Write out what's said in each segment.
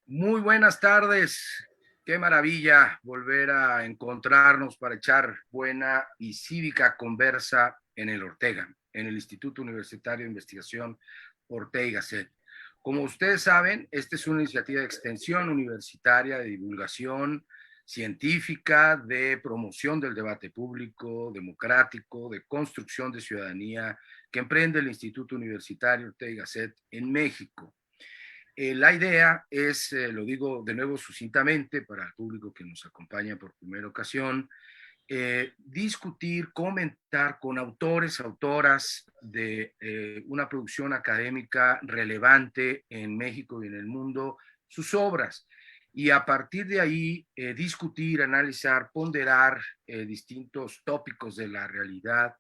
Muy buenas tardes. Qué maravilla volver a encontrarnos para echar buena y cívica conversa en el Ortega, en el Instituto Universitario de Investigación Ortega y Gasset. Como ustedes saben, esta es una iniciativa de extensión universitaria, de divulgación científica, de promoción del debate público, democrático, de construcción de ciudadanía que emprende el Instituto Universitario Ortega y Gasset en México. La idea es, lo digo de nuevo sucintamente para el público que nos acompaña por primera ocasión, discutir, comentar con autores, autoras de una producción académica relevante en México y en el mundo, sus obras. Y a partir de ahí, discutir, analizar, ponderar distintos tópicos de la realidad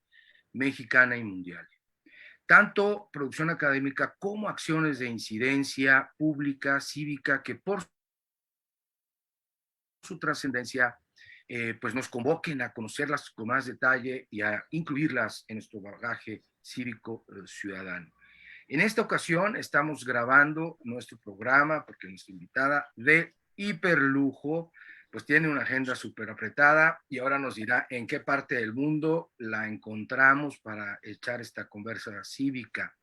mexicana y mundial. Tanto producción académica como acciones de incidencia pública, cívica, que por su trascendencia pues nos convoquen a conocerlas con más detalle y a incluirlas en nuestro bagaje cívico ciudadano. En esta ocasión estamos grabando nuestro programa porque nuestra invitada de hiperlujo pues tiene una agenda súper apretada y ahora nos dirá en qué parte del mundo la encontramos para echar esta conversa cívica.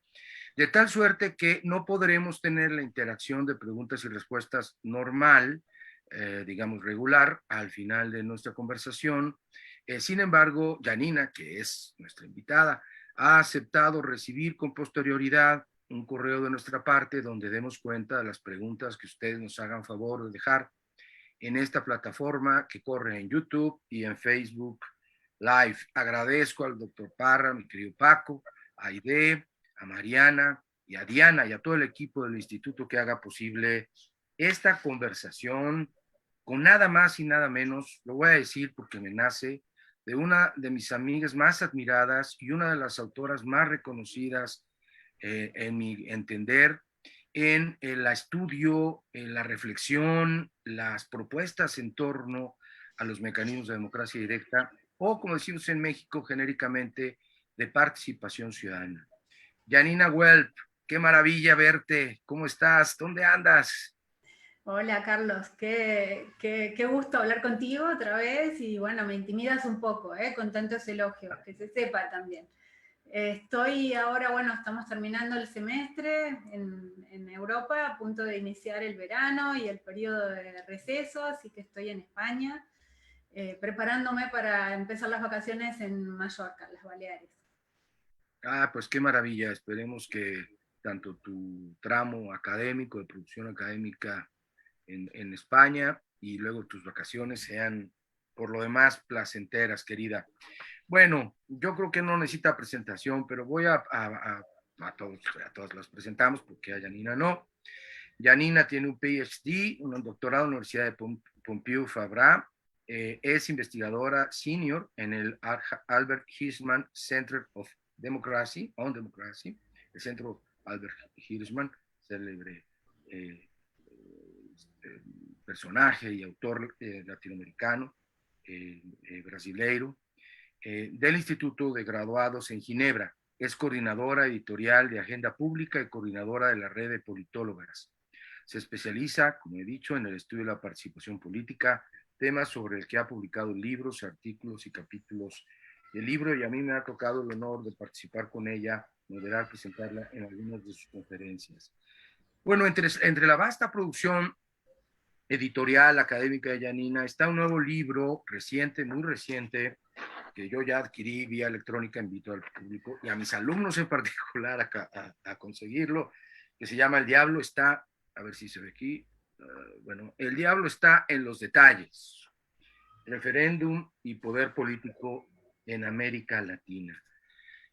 De tal suerte que no podremos tener la interacción de preguntas y respuestas normal, digamos regular, al final de nuestra conversación. Sin embargo, Janina, que es nuestra invitada, ha aceptado recibir con posterioridad un correo de nuestra parte donde demos cuenta de las preguntas que ustedes nos hagan favor de dejar en esta plataforma que corre en YouTube y en Facebook Live. Agradezco al doctor Parra, mi querido Paco, a Aide, a Mariana y a Diana y a todo el equipo del instituto que haga posible esta conversación con nada más y nada menos, lo voy a decir porque me nace, de una de mis amigas más admiradas y una de las autoras más reconocidas en mi entender en el estudio, en la reflexión, las propuestas en torno a los mecanismos de democracia directa o, como decimos en México genéricamente, de participación ciudadana. Janina Welp, qué maravilla verte. ¿Cómo estás? ¿Dónde andas? Hola Carlos, qué gusto hablar contigo otra vez y bueno, me intimidas un poco con tantos elogios, que se sepa también. Estoy ahora, bueno, estamos terminando el semestre en Europa, a punto de iniciar el verano y el periodo de receso, así que estoy en España, preparándome para empezar las vacaciones en Mallorca, en las Baleares. Ah, pues qué maravilla. Esperemos que tanto tu tramo académico, de producción académica en España y luego tus vacaciones sean por lo demás placenteras, querida. Bueno, yo creo que no necesita presentación, pero voy a todos, a todas las presentamos porque a Janina no. Janina tiene un PhD, un doctorado en la Universidad de Pompeu Fabra. Es investigadora senior en el Albert Hirschman Center of Democracy, on Democracy, el centro Albert Hirschman, célebre eh, eh, personaje y autor latinoamericano, brasileiro, del Instituto de Graduados en Ginebra. Es coordinadora editorial de Agenda Pública y coordinadora de la red de politólogas. Se especializa, como he dicho, en el estudio de la participación política, temas sobre el que ha publicado libros, artículos y capítulos del libro, y a mí me ha tocado el honor de participar con ella, moderar, presentarla en algunas de sus conferencias. Bueno, entre la vasta producción editorial académica de Janina está un nuevo libro reciente, muy reciente, que yo ya adquirí vía electrónica, invito al público y a mis alumnos en particular a conseguirlo, que se llama El Diablo está, a ver si se ve aquí, bueno, El Diablo está en los detalles, referéndum y poder político en América Latina.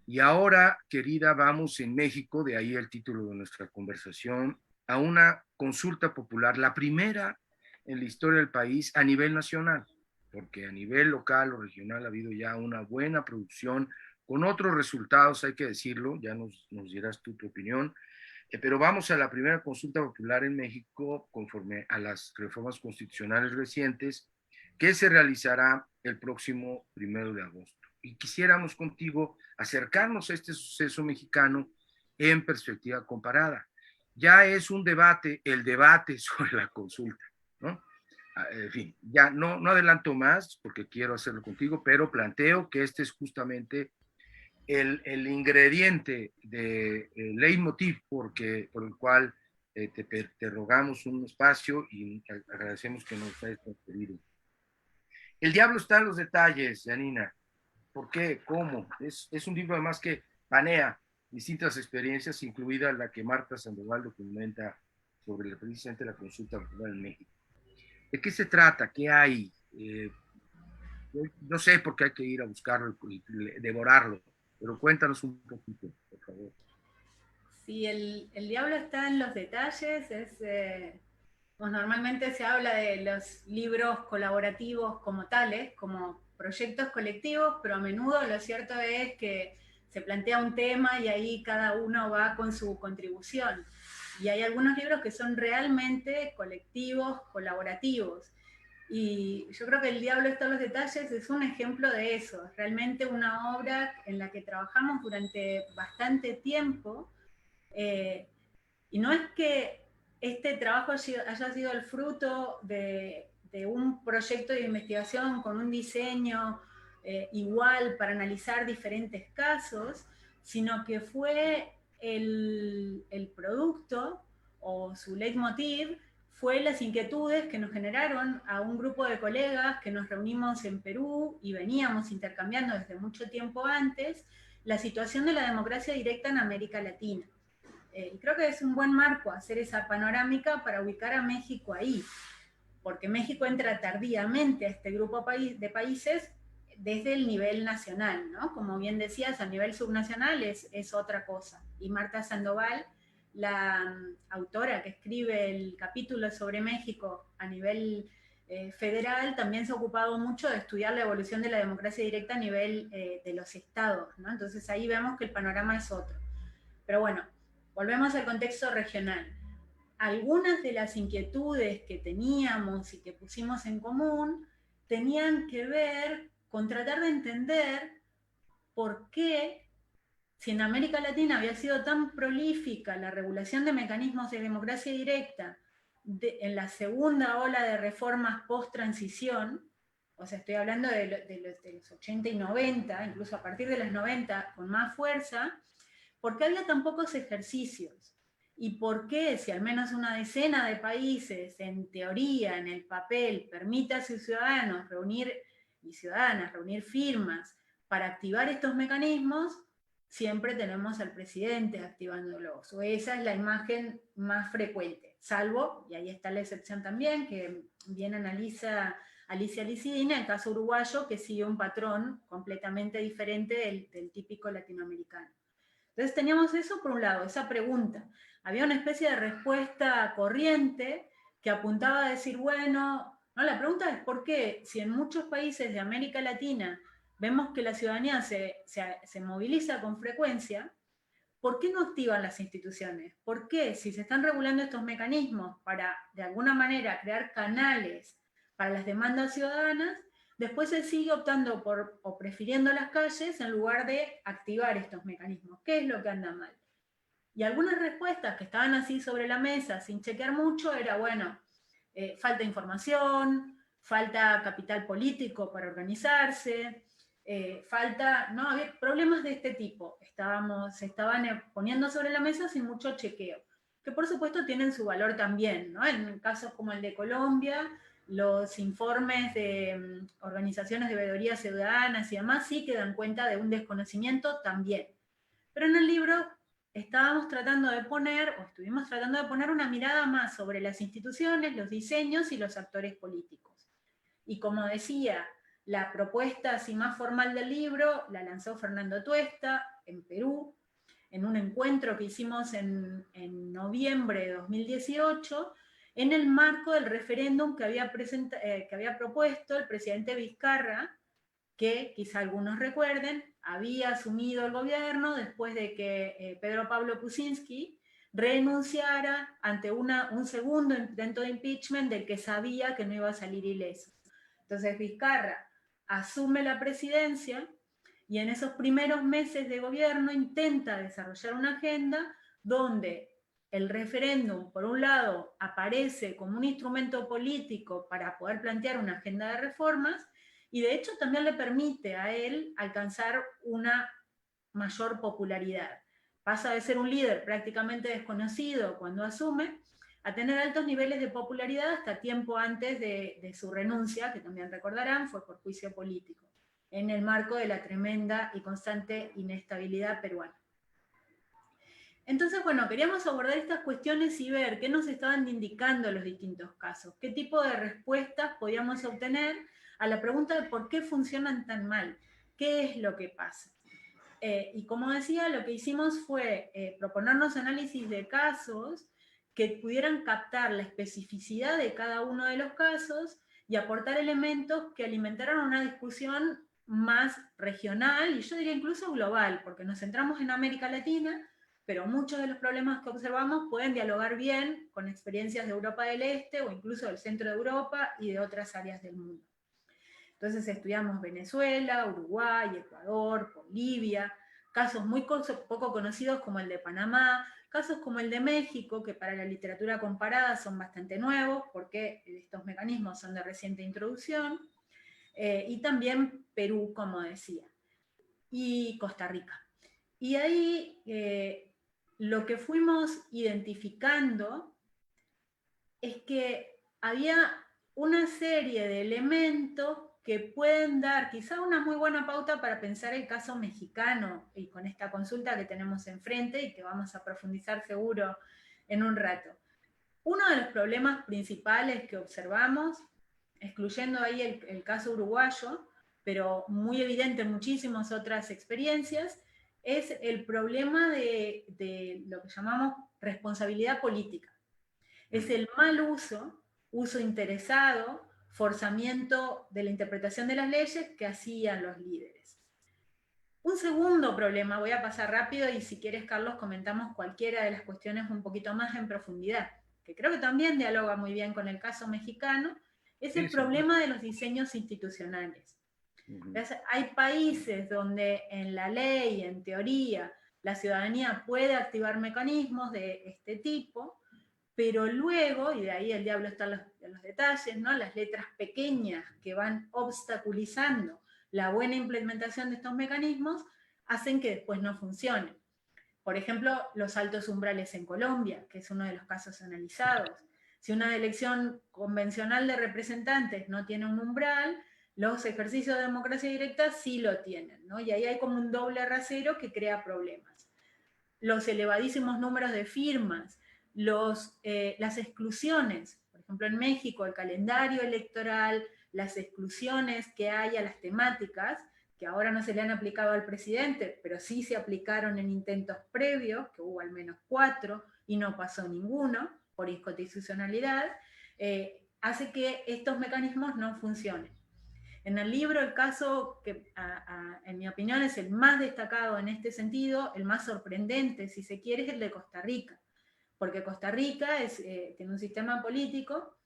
Y ahora, querida, vamos en México, de ahí el título de nuestra conversación, a una consulta popular, la primera en la historia del país a nivel nacional, porque a nivel local o regional ha habido ya una buena producción con otros resultados, hay que decirlo, ya nos dirás tú tu opinión, pero vamos a la primera consulta popular en México conforme a las reformas constitucionales recientes que se realizará el próximo 1 de agosto. Y quisiéramos contigo acercarnos a este suceso mexicano en perspectiva comparada. ya es un debate, el debate sobre la consulta, ¿no? En fin, ya no adelanto más porque quiero hacerlo contigo, pero planteo que este es justamente el ingrediente de leitmotiv por el cual te rogamos un espacio y agradecemos que nos hayas concedido. El diablo está en los detalles, Janina. ¿Por qué? ¿Cómo? Es un libro además que panea distintas experiencias, incluida la que Marta Sandoval documenta sobre precisamente la consulta popular en México. ¿De qué se trata? ¿Qué hay? No sé por qué hay que ir a buscarlo y devorarlo, pero cuéntanos un poquito, por favor. Sí, el diablo está en los detalles, pues normalmente se habla de los libros colaborativos como tales, como proyectos colectivos, pero a menudo lo cierto es que se plantea un tema y ahí cada uno va con su contribución. Y hay algunos libros que son realmente colectivos, colaborativos. Y yo creo que El diablo está en los detalles es un ejemplo de eso, es realmente una obra en la que trabajamos durante bastante tiempo, eh, y no es que este trabajo haya sido el fruto de un proyecto de investigación con un diseño igual para analizar diferentes casos, sino que fue el producto o su leitmotiv fue las inquietudes que nos generaron a un grupo de colegas que nos reunimos en Perú y veníamos intercambiando desde mucho tiempo antes la situación de la democracia directa en América Latina. Creo que es un buen marco hacer esa panorámica para ubicar a México ahí, porque México entra tardíamente a este grupo de países desde el nivel nacional, ¿no? Como bien decías, a nivel subnacional es otra cosa. Y Marta Sandoval, la autora que escribe el capítulo sobre México a nivel federal, también se ha ocupado mucho de estudiar la evolución de la democracia directa a nivel de los estados, ¿no? Entonces ahí vemos que el panorama es otro. Pero bueno, volvemos al contexto regional. Algunas de las inquietudes que teníamos y que pusimos en común tenían que ver con tratar de entender por qué, si en América Latina había sido tan prolífica la regulación de mecanismos de democracia directa en la segunda ola de reformas post-transición, o sea, estoy hablando de los 80 y 90, incluso a partir de los 90 con más fuerza, ¿por qué había tan pocos ejercicios? ¿Y por qué, si al menos una decena de países, en teoría, en el papel, permite a sus ciudadanos reunir y ciudadanas reunir firmas para activar estos mecanismos, siempre tenemos al presidente activándolos? O esa es la imagen más frecuente, salvo, y ahí está la excepción también, que bien analiza Alicia Licidina, el caso uruguayo, que sigue un patrón completamente diferente del típico latinoamericano. Entonces teníamos eso por un lado, esa pregunta. Había una especie de respuesta corriente que apuntaba a decir, bueno, no, la pregunta es por qué, si en muchos países de América Latina vemos que la ciudadanía se moviliza con frecuencia, ¿por qué no activan las instituciones? ¿Por qué, si se están regulando estos mecanismos para, de alguna manera, crear canales para las demandas ciudadanas, después se sigue optando por o prefiriendo las calles en lugar de activar estos mecanismos? ¿Qué es lo que anda mal? Y algunas respuestas que estaban así sobre la mesa, sin chequear mucho, era, bueno, falta información, falta capital político para organizarse, no, había problemas de este tipo, se estaban poniendo sobre la mesa sin mucho chequeo, que por supuesto tienen su valor también, ¿no? En casos como el de Colombia, los informes de organizaciones de veedurías ciudadanas y demás sí que dan cuenta de un desconocimiento también. Pero en el libro estábamos tratando de poner, o estuvimos tratando de poner una mirada más sobre las instituciones, los diseños y los actores políticos. Y como decía, la propuesta así más formal del libro la lanzó Fernando Tuesta en Perú, en un encuentro que hicimos en noviembre de 2018, en el marco del referéndum que había propuesto el presidente Vizcarra, que quizá algunos recuerden, había asumido el gobierno después de que Pedro Pablo Kuczynski renunciara ante un segundo intento de impeachment del que sabía que no iba a salir ileso. Entonces Vizcarra asume la presidencia y en esos primeros meses de gobierno intenta desarrollar una agenda donde el referéndum, por un lado, aparece como un instrumento político para poder plantear una agenda de reformas, y de hecho también le permite a él alcanzar una mayor popularidad. Pasa de ser un líder prácticamente desconocido cuando asume, a tener altos niveles de popularidad hasta tiempo antes de su renuncia, que también recordarán, fue por juicio político, en el marco de la tremenda y constante inestabilidad peruana. Entonces, bueno, queríamos abordar estas cuestiones y ver qué nos estaban indicando los distintos casos, qué tipo de respuestas podíamos obtener a la pregunta de por qué funcionan tan mal, qué es lo que pasa. Y como decía, lo que hicimos fue proponernos análisis de casos que pudieran captar la especificidad de cada uno de los casos y aportar elementos que alimentaran una discusión más regional, y yo diría incluso global, porque nos centramos en América Latina, pero muchos de los problemas que observamos pueden dialogar bien con experiencias de Europa del Este o incluso del centro de Europa y de otras áreas del mundo. Entonces estudiamos Venezuela, Uruguay, Ecuador, Bolivia, casos muy poco conocidos como el de Panamá, casos como el de México, que para la literatura comparada son bastante nuevos, porque estos mecanismos son de reciente introducción, y también Perú, como decía, y Costa Rica. Y ahí lo que fuimos identificando es que había una serie de elementos que pueden dar quizá una muy buena pauta para pensar el caso mexicano, y con esta consulta que tenemos enfrente y que vamos a profundizar seguro en un rato. Uno de los problemas principales que observamos, excluyendo ahí el caso uruguayo, pero muy evidente en muchísimas otras experiencias, es el problema de lo que llamamos responsabilidad política. Es el mal uso interesado, forzamiento de la interpretación de las leyes que hacían los líderes. Un segundo problema, voy a pasar rápido y si quieres, Carlos, comentamos cualquiera de las cuestiones un poquito más en profundidad, que creo que también dialoga muy bien con el caso mexicano, es el problema de los diseños institucionales. Hay países donde en la ley, en teoría, la ciudadanía puede activar mecanismos de este tipo, pero luego, y de ahí el diablo está en los detalles, ¿no? Las letras pequeñas que van obstaculizando la buena implementación de estos mecanismos hacen que después no funcionen. Por ejemplo, los altos umbrales en Colombia, que es uno de los casos analizados. Si una elección convencional de representantes no tiene un umbral, los ejercicios de democracia directa sí lo tienen, ¿no? Y ahí hay como un doble rasero que crea problemas. Los elevadísimos números de firmas, las exclusiones, por ejemplo en México el calendario electoral, las exclusiones que hay a las temáticas, que ahora no se le han aplicado al presidente, pero sí se aplicaron en intentos previos, que hubo al menos 4 y no pasó ninguno por inconstitucionalidad, hace que estos mecanismos no funcionen. En el libro el caso que en mi opinión es el más destacado en este sentido, el más sorprendente si se quiere, es el de Costa Rica, porque Costa Rica tiene un sistema político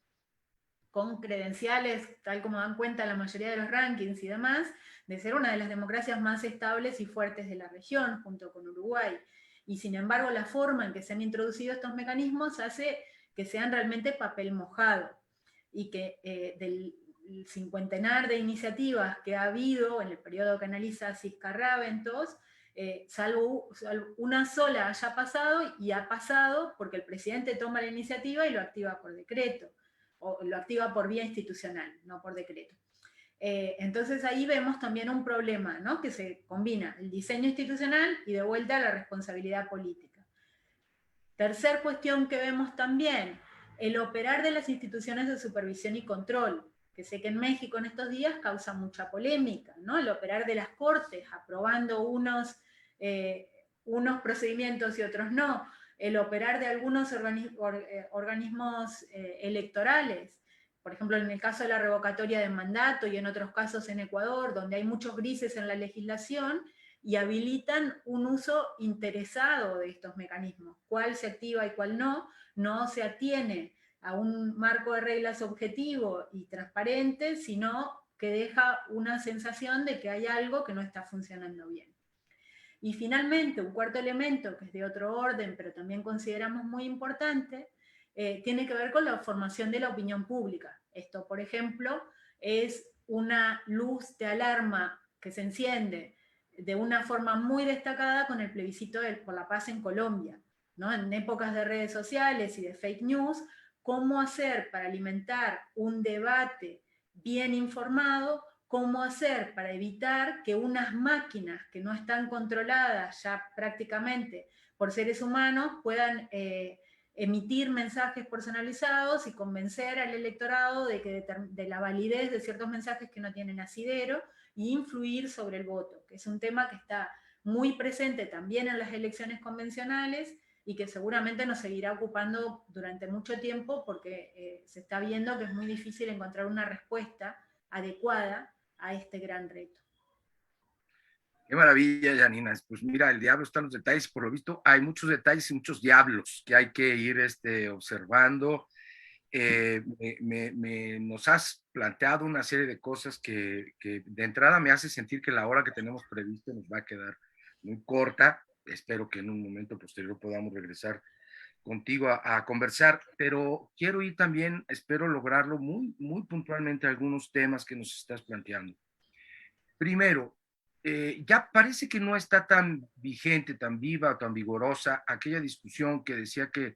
con credenciales, tal como dan cuenta la mayoría de los rankings y demás, de ser una de las democracias más estables y fuertes de la región, junto con Uruguay. Y sin embargo, la forma en que se han introducido estos mecanismos hace que sean realmente papel mojado, y que del cincuentenar de iniciativas que ha habido en el periodo que analiza Cisca Raventos, salvo una sola haya pasado, y ha pasado porque el presidente toma la iniciativa y lo activa por decreto, o lo activa por vía institucional, no por decreto. Entonces ahí vemos también un problema, ¿no? Que se combina el diseño institucional y de vuelta la responsabilidad política. Tercer cuestión que vemos también, el operar de las instituciones de supervisión y control, que sé que en México en estos días causa mucha polémica, ¿no? El operar de las cortes, aprobando unos procedimientos y otros no, el operar de algunos organismos electorales, por ejemplo en el caso de la revocatoria de mandato y en otros casos en Ecuador, donde hay muchos grises en la legislación, y habilitan un uso interesado de estos mecanismos. Cuál se activa y cuál no se atiene a un marco de reglas objetivo y transparente, sino que deja una sensación de que hay algo que no está funcionando bien. Y finalmente, un cuarto elemento, que es de otro orden, pero también consideramos muy importante, tiene que ver con la formación de la opinión pública. Esto, por ejemplo, es una luz de alarma que se enciende de una forma muy destacada con el plebiscito por la paz en Colombia, ¿no? En épocas de redes sociales y de fake news, cómo hacer para alimentar un debate bien informado, cómo hacer para evitar que unas máquinas que no están controladas ya prácticamente por seres humanos puedan emitir mensajes personalizados y convencer al electorado de la validez de ciertos mensajes que no tienen asidero y influir sobre el voto, que es un tema que está muy presente también en las elecciones convencionales y que seguramente nos seguirá ocupando durante mucho tiempo porque se está viendo que es muy difícil encontrar una respuesta adecuada a este gran reto. Qué maravilla, Janina. Pues mira, el diablo está en los detalles. Por lo visto, hay muchos detalles y muchos diablos que hay que ir observando. Nos has planteado una serie de cosas que de entrada me hace sentir que la hora que tenemos previsto nos va a quedar muy corta. Espero que en un momento posterior podamos regresar contigo a conversar, pero quiero ir también, espero lograrlo muy puntualmente, algunos temas que nos estás planteando. Primero, ya parece que no está tan vigente, tan viva, tan vigorosa aquella discusión que decía que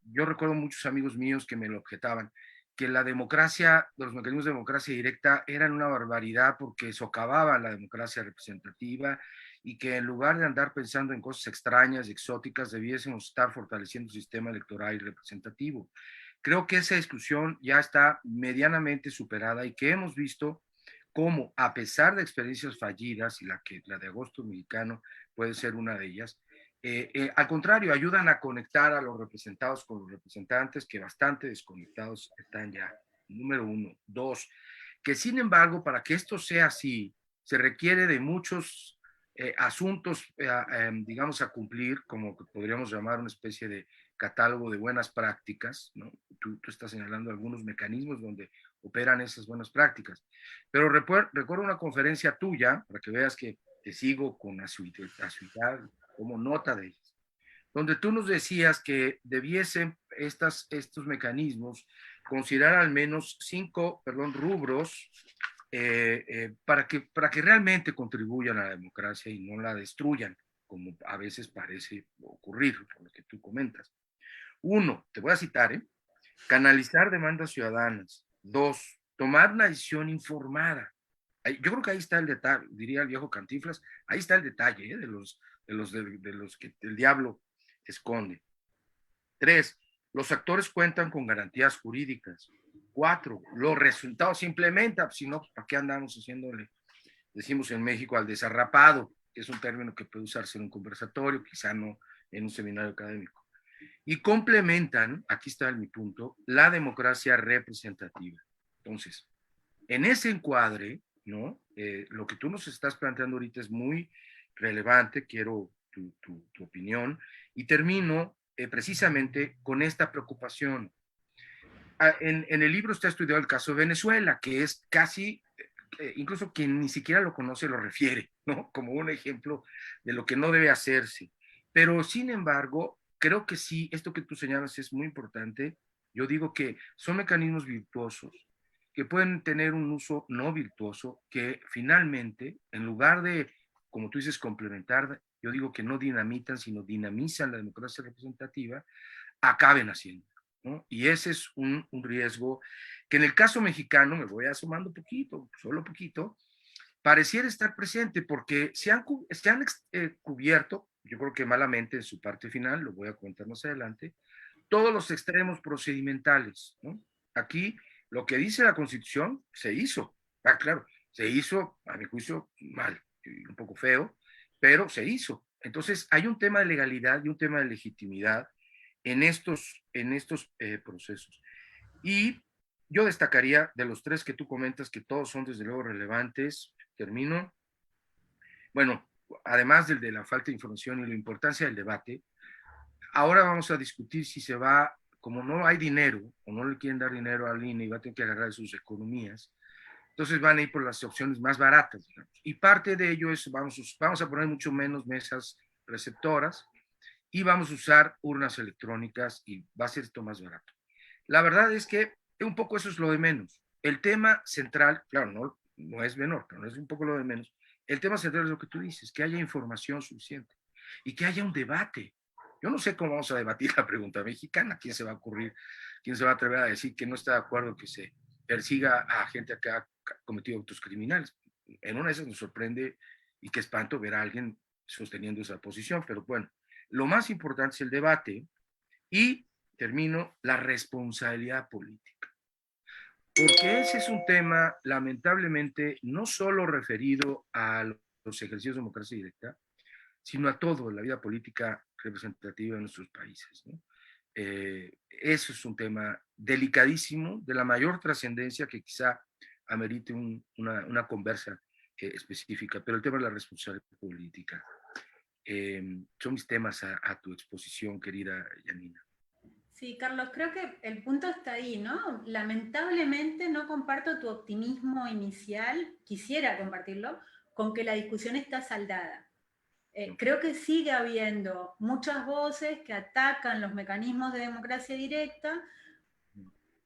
yo recuerdo muchos amigos míos que me lo objetaban, que la democracia, los mecanismos de democracia directa eran una barbaridad porque socavaban la democracia representativa y que en lugar de andar pensando en cosas extrañas y exóticas, debiésemos estar fortaleciendo el sistema electoral y representativo. Creo que esa discusión ya está medianamente superada y que hemos visto cómo, a pesar de experiencias fallidas, y la de agosto mexicano puede ser una de ellas, al contrario, ayudan a conectar a los representados con los representantes que bastante desconectados están ya. Número uno. Dos, que sin embargo, para que esto sea así, se requiere de muchos asuntos, digamos, a cumplir, como que podríamos llamar una especie de catálogo de buenas prácticas, ¿no? Tú estás señalando algunos mecanismos donde operan esas buenas prácticas. Pero recuerdo una conferencia tuya, para que veas que te sigo con asiduidad, como nota de ellas, donde tú nos decías que debiesen estos mecanismos considerar al menos 5, rubros para que realmente contribuyan a la democracia y no la destruyan, como a veces parece ocurrir, por lo que tú comentas. Uno, te voy a citar, canalizar demandas ciudadanas. Dos, tomar una decisión informada. Yo creo que ahí está el detalle, diría el viejo Cantinflas, ahí está el detalle de los que el diablo esconde. Tres, los actores cuentan con garantías jurídicas. Cuatro, los resultados se implementan, si no, ¿para qué andamos haciéndole, decimos en México, al desarrapado, que es un término que puede usarse en un conversatorio, quizá no en un seminario académico? Y complementan, aquí está mi punto, la democracia representativa. Entonces, en ese encuadre, ¿no? Lo que tú nos estás planteando ahorita es muy relevante, quiero tu opinión, y termino precisamente con esta preocupación. En el libro está estudiado el caso de Venezuela, que es casi, incluso quien ni siquiera lo conoce lo refiere, ¿no? Como un ejemplo de lo que no debe hacerse. Pero, sin embargo, creo que sí, esto que tú señalas es muy importante. Yo digo que son mecanismos virtuosos que pueden tener un uso no virtuoso, que finalmente, en lugar de, como tú dices, complementar, yo digo que no dinamitan, sino dinamizan la democracia representativa, acaben haciendo, ¿no? Y ese es un riesgo que en el caso mexicano, me voy asomando poquito, solo poquito, pareciera estar presente porque se han cubierto, yo creo que malamente en su parte final, lo voy a comentar más adelante, todos los extremos procedimentales, ¿no? Aquí lo que dice la Constitución se hizo. Ah, claro, se hizo, a mi juicio, mal, un poco feo, pero se hizo. Entonces, hay un tema de legalidad y un tema de legitimidad en estos procesos. Y yo destacaría de los tres que tú comentas, que todos son desde luego relevantes, termino. Bueno, además del de la falta de información y la importancia del debate, ahora vamos a discutir si se como no hay dinero o no le quieren dar dinero al INE y va a tener que agarrar sus economías, Entonces van a ir por las opciones más baratas, digamos. Y parte de ello es, vamos a poner mucho menos mesas receptoras y vamos a usar urnas electrónicas y va a ser esto más barato. La verdad es que un poco eso es lo de menos. El tema central, claro, no es menor, pero no es un poco lo de menos. El tema central es lo que tú dices, que haya información suficiente y que haya un debate. Yo no sé cómo vamos a debatir la pregunta mexicana, quién se va a ocurrir, quién se va a atrever a decir que no está de acuerdo que se persiga a gente que ha cometido actos criminales. En una de esas nos sorprende y qué espanto ver a alguien sosteniendo esa posición, pero bueno, lo más importante es el debate y termino, la responsabilidad política. Porque ese es un tema, lamentablemente, no solo referido a los ejercicios de democracia directa, sino a todo la vida política representativa de nuestros países, ¿no? Eso es un tema delicadísimo, de la mayor trascendencia que quizá amerite una conversa específica, pero el tema de la responsabilidad política. Son mis temas a tu exposición, querida Yanina. Sí, Carlos, creo que el punto está ahí, ¿no? Lamentablemente no comparto tu optimismo inicial, quisiera compartirlo, con que la discusión está saldada. Creo que sigue habiendo muchas voces que atacan los mecanismos de democracia directa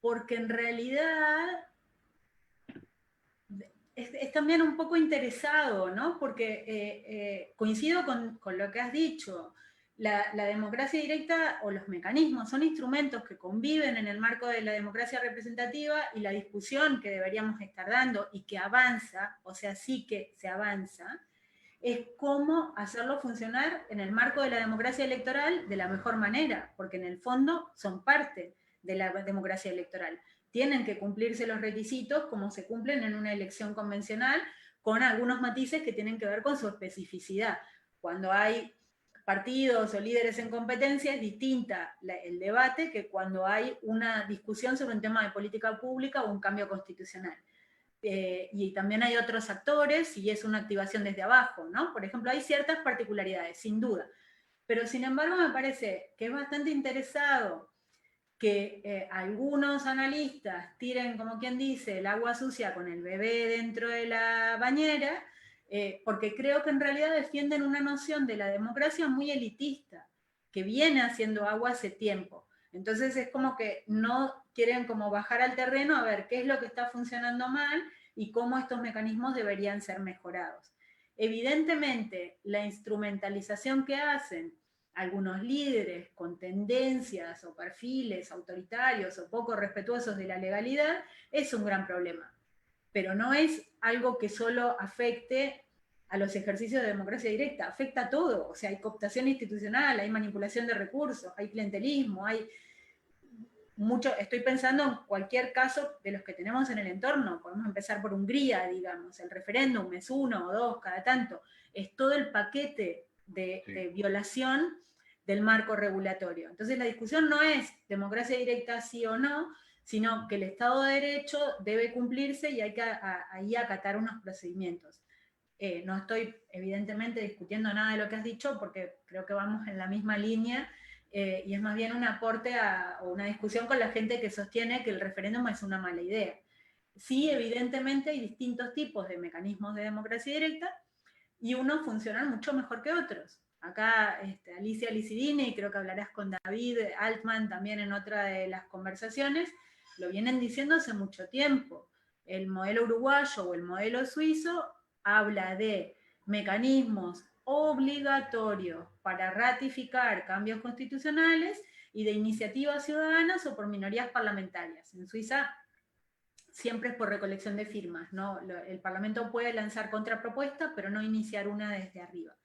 porque en realidad es también un poco interesado, ¿no? Porque coincido con lo que has dicho. La democracia directa o los mecanismos son instrumentos que conviven en el marco de la democracia representativa y la discusión que deberíamos estar dando y que avanza, o sea, sí que se avanza, es cómo hacerlo funcionar en el marco de la democracia electoral de la mejor manera, porque en el fondo son parte de la democracia electoral. Tienen que cumplirse los requisitos como se cumplen en una elección convencional, con algunos matices que tienen que ver con su especificidad. Cuando hay partidos o líderes en competencia es distinta el debate que cuando hay una discusión sobre un tema de política pública o un cambio constitucional. Y también hay otros actores y es una activación desde abajo, ¿no? Por ejemplo, hay ciertas particularidades, sin duda. Pero sin embargo me parece que es bastante interesado que algunos analistas tiren, como quien dice, el agua sucia con el bebé dentro de la bañera, porque creo que en realidad defienden una noción de la democracia muy elitista, que viene haciendo agua hace tiempo. Entonces es como que no quieren como bajar al terreno a ver qué es lo que está funcionando mal y cómo estos mecanismos deberían ser mejorados. Evidentemente, la instrumentalización que hacen algunos líderes con tendencias o perfiles autoritarios o poco respetuosos de la legalidad, es un gran problema. Pero no es algo que solo afecte a los ejercicios de democracia directa, afecta a todo. O sea, hay cooptación institucional, hay manipulación de recursos, hay clientelismo, hay mucho. Estoy pensando en cualquier caso de los que tenemos en el entorno. Podemos empezar por Hungría, digamos, el referéndum es 1 o 2 cada tanto. Es todo el paquete de violación del marco regulatorio. Entonces la discusión no es democracia directa sí o no, sino que el Estado de Derecho debe cumplirse y hay que ahí acatar unos procedimientos. No estoy evidentemente discutiendo nada de lo que has dicho porque creo que vamos en la misma línea y es más bien un aporte o una discusión con la gente que sostiene que el referéndum es una mala idea. Sí, evidentemente hay distintos tipos de mecanismos de democracia directa y unos funcionan mucho mejor que otros. Acá Alicia Licidini, y creo que hablarás con David Altman también en otra de las conversaciones, lo vienen diciendo hace mucho tiempo. El modelo uruguayo o el modelo suizo habla de mecanismos obligatorios para ratificar cambios constitucionales y de iniciativas ciudadanas o por minorías parlamentarias. En Suiza siempre es por recolección de firmas, ¿no? El Parlamento puede lanzar contrapropuestas, pero no iniciar una desde arriba.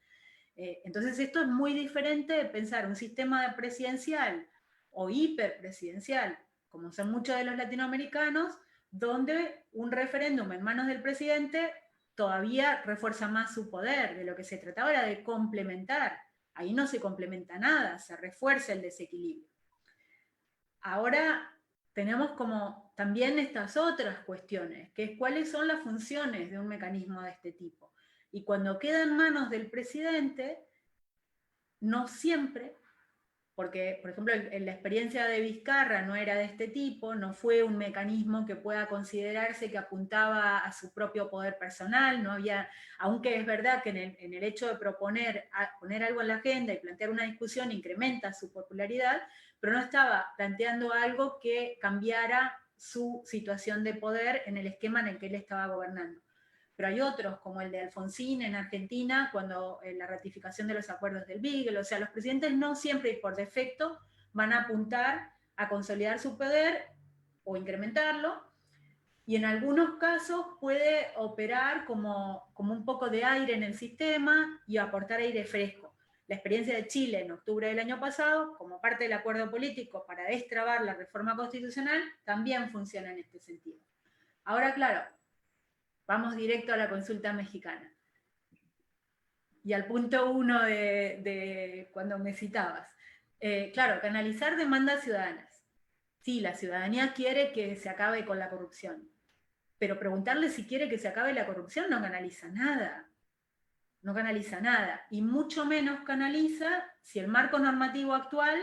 Entonces esto es muy diferente de pensar un sistema presidencial o hiperpresidencial, como son muchos de los latinoamericanos, donde un referéndum en manos del presidente todavía refuerza más su poder. De lo que se trataba era de complementar. Ahí no se complementa nada, se refuerza el desequilibrio. Ahora tenemos como también estas otras cuestiones, que es cuáles son las funciones de un mecanismo de este tipo. Y cuando queda en manos del presidente, no siempre porque, por ejemplo, la experiencia de Vizcarra no era de este tipo, no fue un mecanismo que pueda considerarse que apuntaba a su propio poder personal, no había, aunque es verdad que en el hecho de poner algo en la agenda y plantear una discusión incrementa su popularidad, pero no estaba planteando algo que cambiara su situación de poder en el esquema en el que él estaba gobernando. Pero hay otros, como el de Alfonsín en Argentina, cuando la ratificación de los acuerdos del Beagle, o sea, los presidentes no siempre y por defecto van a apuntar a consolidar su poder o incrementarlo, y en algunos casos puede operar como un poco de aire en el sistema y aportar aire fresco. La experiencia de Chile en octubre del año pasado, como parte del acuerdo político para destrabar la reforma constitucional, también funciona en este sentido. Ahora, claro, vamos directo a la consulta mexicana. Y al punto uno de cuando me citabas. Claro, canalizar demandas ciudadanas. Sí, la ciudadanía quiere que se acabe con la corrupción, pero preguntarle si quiere que se acabe la corrupción no canaliza nada. No canaliza nada. Y mucho menos canaliza si el marco normativo actual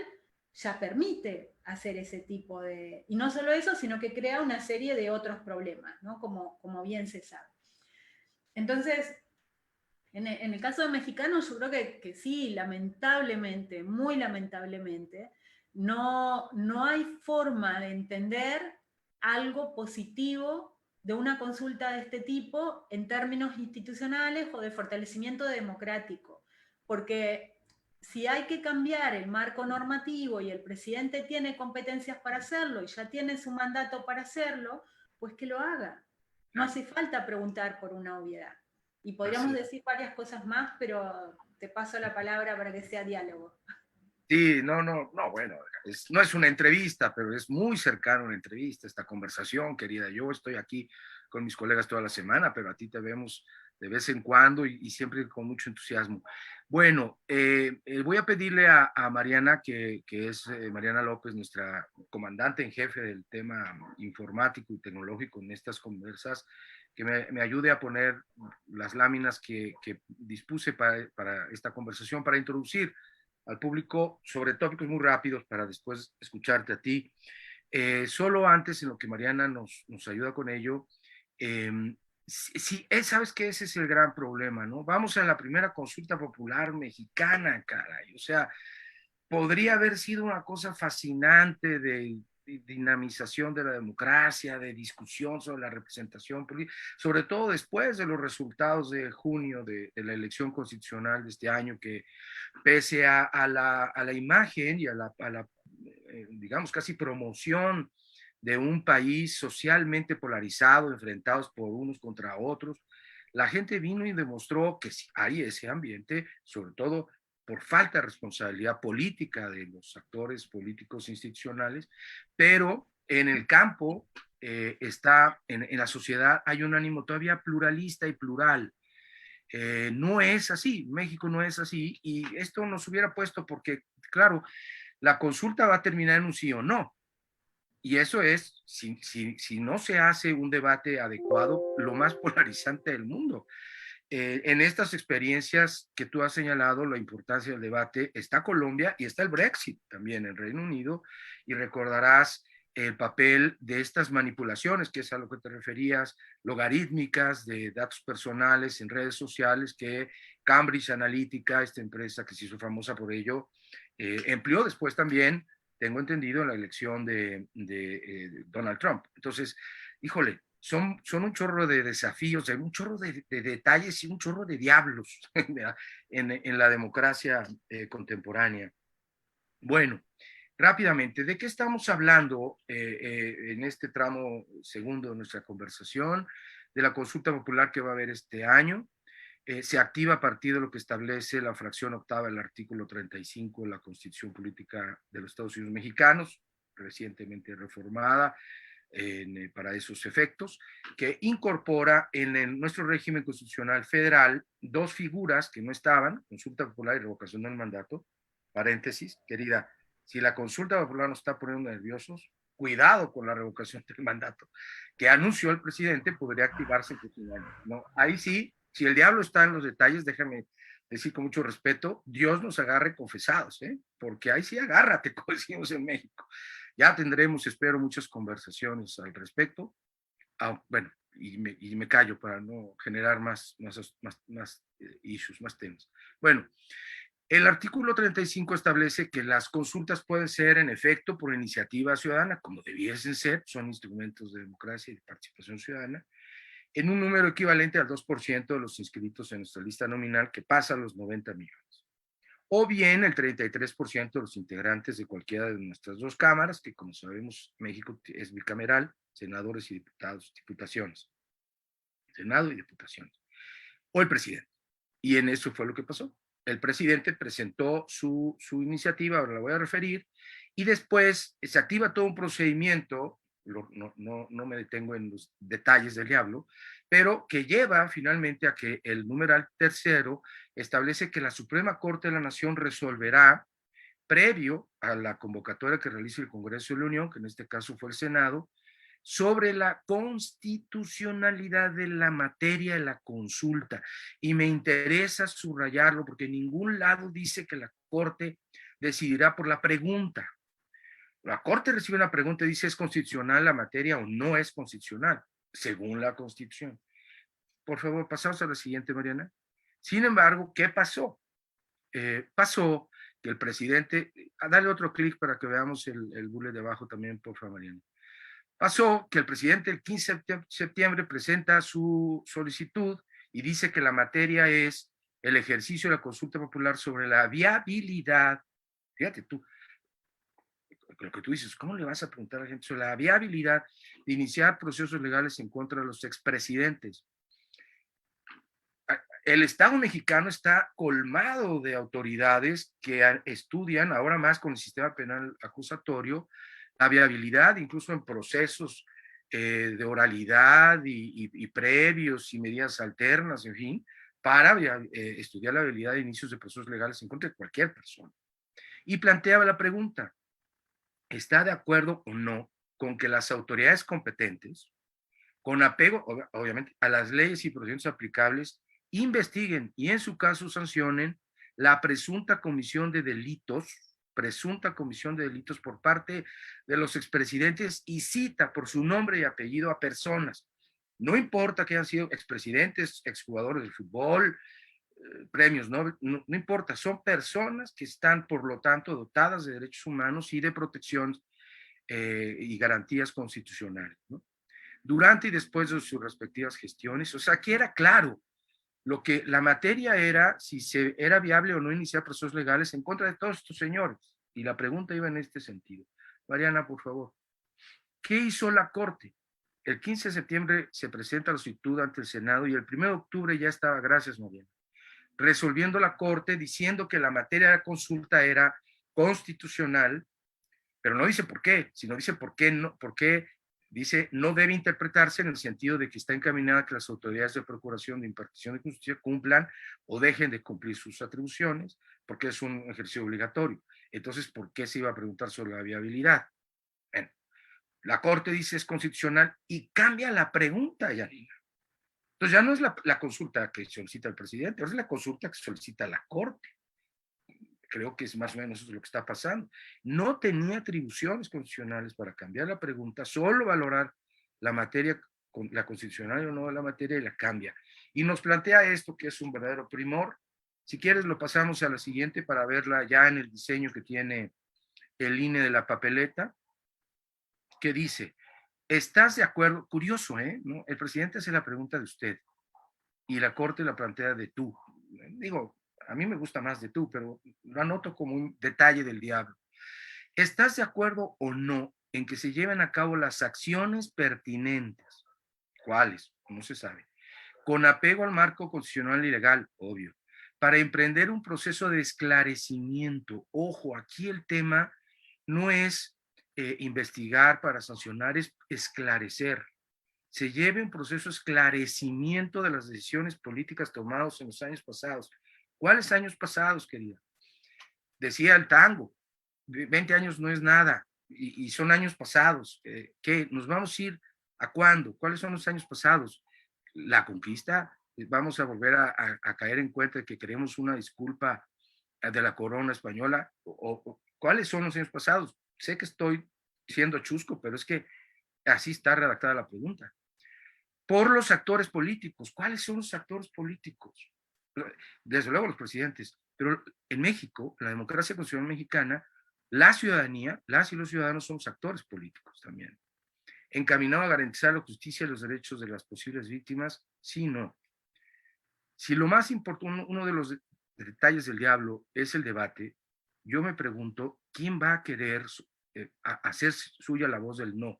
ya permite hacer ese tipo de... Y no solo eso, sino que crea una serie de otros problemas, ¿no? Como bien se sabe. Entonces, en el caso de mexicanos, yo creo que sí, lamentablemente, muy lamentablemente, no hay forma de entender algo positivo de una consulta de este tipo en términos institucionales o de fortalecimiento democrático. Porque si hay que cambiar el marco normativo y el presidente tiene competencias para hacerlo y ya tiene su mandato para hacerlo, pues que lo haga. No hace falta preguntar por una obviedad. Y podríamos decir varias cosas más, pero te paso la palabra para que sea diálogo. Sí, bueno, no es una entrevista, pero es muy cercana a una entrevista, esta conversación, querida. Yo estoy aquí con mis colegas toda la semana, pero a ti te vemos de vez en cuando y siempre con mucho entusiasmo. Bueno, voy a pedirle a Mariana, que es Mariana López, nuestra comandante en jefe del tema informático y tecnológico en estas conversas, que me ayude a poner las láminas que dispuse para esta conversación, para introducir al público sobre tópicos muy rápidos para después escucharte a ti. Solo antes, en lo que Mariana nos ayuda con ello, sí, sabes que ese es el gran problema, ¿no? Vamos a la primera consulta popular mexicana, caray. O sea, podría haber sido una cosa fascinante de dinamización de la democracia, de discusión sobre la representación política, sobre todo después de los resultados de junio de la elección constitucional de este año, que pese a la imagen y a la digamos, casi promoción de un país socialmente polarizado, enfrentados por unos contra otros, la gente vino y demostró que sí hay ese ambiente, sobre todo por falta de responsabilidad política de los actores políticos institucionales, pero en el campo en la sociedad hay un ánimo todavía pluralista y plural. No es así, México no es así, y esto nos hubiera puesto porque, claro, la consulta va a terminar en un sí o no, y eso es, si no se hace un debate adecuado, lo más polarizante del mundo. En estas experiencias que tú has señalado, la importancia del debate, está Colombia y está el Brexit también, el Reino Unido, y recordarás el papel de estas manipulaciones, que es a lo que te referías, logarítmicas de datos personales en redes sociales que Cambridge Analytica, esta empresa que se hizo famosa por ello, empleó después también, tengo entendido, en la elección de Donald Trump. Entonces, híjole, son un chorro de desafíos, un chorro de detalles y un chorro de diablos en la democracia contemporánea. Bueno, rápidamente, ¿de qué estamos hablando en este tramo segundo de nuestra conversación? De la consulta popular que va a haber este año. Se activa a partir de lo que establece la fracción octava del artículo 35 de la Constitución Política de los Estados Unidos Mexicanos, recientemente reformada para esos efectos, que incorpora nuestro régimen constitucional federal dos figuras que no estaban, consulta popular y revocación del mandato, paréntesis, querida, si la consulta popular nos está poniendo nerviosos, cuidado con la revocación del mandato, que anunció el presidente, podría activarse en próximo año, ¿no? Ahí sí, si el diablo está en los detalles, déjame decir con mucho respeto, Dios nos agarre confesados, porque ahí sí agárrate, como decimos en México. Ya tendremos, espero, muchas conversaciones al respecto. Bueno, y me callo para no generar más issues, más temas. Bueno, el artículo 35 establece que las consultas pueden ser, en efecto, por iniciativa ciudadana, como debiesen ser, son instrumentos de democracia y de participación ciudadana, en un número equivalente al 2% de los inscritos en nuestra lista nominal, que pasa a los 90 millones. O bien el 33% de los integrantes de cualquiera de nuestras dos cámaras, que como sabemos, México es bicameral, senadores y diputados, diputaciones, Senado y diputaciones, o el presidente. Y en eso fue lo que pasó. El presidente presentó su iniciativa, ahora la voy a referir, y después se activa todo un procedimiento, no me detengo en los detalles del diablo, pero que lleva finalmente a que el numeral tercero establece que la Suprema Corte de la Nación resolverá, previo a la convocatoria que realice el Congreso de la Unión, que en este caso fue el Senado, sobre la constitucionalidad de la materia de la consulta. Y me interesa subrayarlo porque en ningún lado dice que la Corte decidirá por la pregunta. La Corte recibe una pregunta y dice, ¿es constitucional la materia o no es constitucional? Según la Constitución. Por favor, pasamos a la siguiente, Mariana. Sin embargo, ¿qué pasó? Pasó que el presidente, dale otro clic para que veamos el bullet de abajo también, por favor, Mariana. Pasó que el presidente el 15 de septiembre presenta su solicitud y dice que la materia es el ejercicio de la consulta popular sobre la viabilidad, fíjate tú, lo que tú dices, ¿cómo le vas a preguntar a la gente sobre la viabilidad de iniciar procesos legales en contra de los expresidentes? El Estado mexicano está colmado de autoridades que estudian ahora más con el sistema penal acusatorio la viabilidad, incluso en procesos de oralidad y previos y medidas alternas, en fin, para estudiar la viabilidad de inicios de procesos legales en contra de cualquier persona. Y planteaba la pregunta, ¿está de acuerdo o no con que las autoridades competentes, con apego, obviamente, a las leyes y procedimientos aplicables, investiguen y en su caso sancionen la presunta comisión de delitos por parte de los expresidentes y cita por su nombre y apellido a personas? No importa que hayan sido expresidentes, exjugadores de fútbol, premios, no importa, son personas que están, por lo tanto, dotadas de derechos humanos y de protección y garantías constitucionales, ¿no? Durante y después de sus respectivas gestiones. O sea, aquí era claro lo que la materia era, si se era viable o no iniciar procesos legales en contra de todos estos señores. Y la pregunta iba en este sentido. Mariana, por favor, ¿qué hizo la Corte? El 15 de septiembre se presenta la solicitud ante el Senado y el 1 de octubre ya estaba, gracias Mariana, resolviendo la Corte diciendo que la materia de la consulta era constitucional, pero no dice por qué, sino dice por qué dice, no debe interpretarse en el sentido de que está encaminada a que las autoridades de procuración de impartición de justicia cumplan o dejen de cumplir sus atribuciones, porque es un ejercicio obligatorio. Entonces, ¿por qué se iba a preguntar sobre la viabilidad? Bueno, la Corte dice es constitucional y cambia la pregunta, Yanina. Entonces ya no es la consulta que solicita el presidente, es la consulta que solicita la Corte. Creo que es más o menos eso lo que está pasando. No tenía atribuciones constitucionales para cambiar la pregunta, solo valorar la materia, la constitucional o no de la materia, y la cambia. Y nos plantea esto que es un verdadero primor. Si quieres lo pasamos a la siguiente para verla ya en el diseño que tiene el INE de la papeleta, que dice, ¿estás de acuerdo? Curioso, ¿no? El presidente hace la pregunta de usted y la Corte la plantea de tú. Digo, a mí me gusta más de tú, pero lo anoto como un detalle del diablo. ¿Estás de acuerdo o no en que se lleven a cabo las acciones pertinentes? ¿Cuáles? No se sabe. Con apego al marco constitucional y legal, obvio, para emprender un proceso de esclarecimiento. Ojo, aquí el tema no es investigar para sancionar, es esclarecer. Se lleve un proceso de esclarecimiento de las decisiones políticas tomadas en los años pasados. ¿Cuáles años pasados, querida? Decía el tango, 20 años no es nada, y son años pasados. ¿Qué? ¿Nos vamos a ir a cuándo? ¿Cuáles son los años pasados? La conquista vamos a volver a caer en cuenta de que queremos una disculpa de la corona española, ¿cuáles son los años pasados? Sé que estoy siendo chusco, pero es que así está redactada la pregunta. Por los actores políticos. ¿Cuáles son los actores políticos? Desde luego los presidentes, pero en México, la democracia constitucional mexicana, la ciudadanía, las y los ciudadanos somos actores políticos también. Encaminado a garantizar la justicia y los derechos de las posibles víctimas, sí, no. Si lo más importante, uno de los detalles del diablo es el debate, yo me pregunto, ¿quién va a querer hacer suya la voz del no?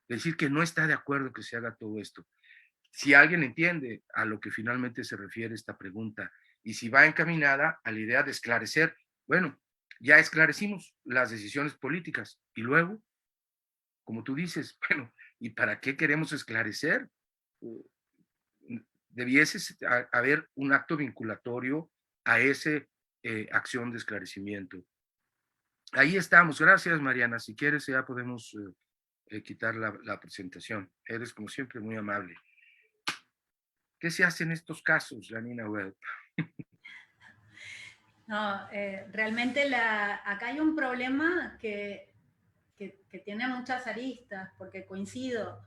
Decir que no está de acuerdo que se haga todo esto. Si alguien entiende a lo que finalmente se refiere esta pregunta y si va encaminada a la idea de esclarecer, bueno, ya esclarecimos las decisiones políticas y luego, como tú dices, bueno, ¿y para qué queremos esclarecer? Debiese haber un acto vinculatorio a esa acción de esclarecimiento. Ahí estamos. Gracias, Mariana. Si quieres, ya podemos quitar la presentación. Eres, como siempre, muy amable. ¿Qué se hace en estos casos, Janina Webb? No, realmente acá hay un problema que tiene muchas aristas, porque coincido,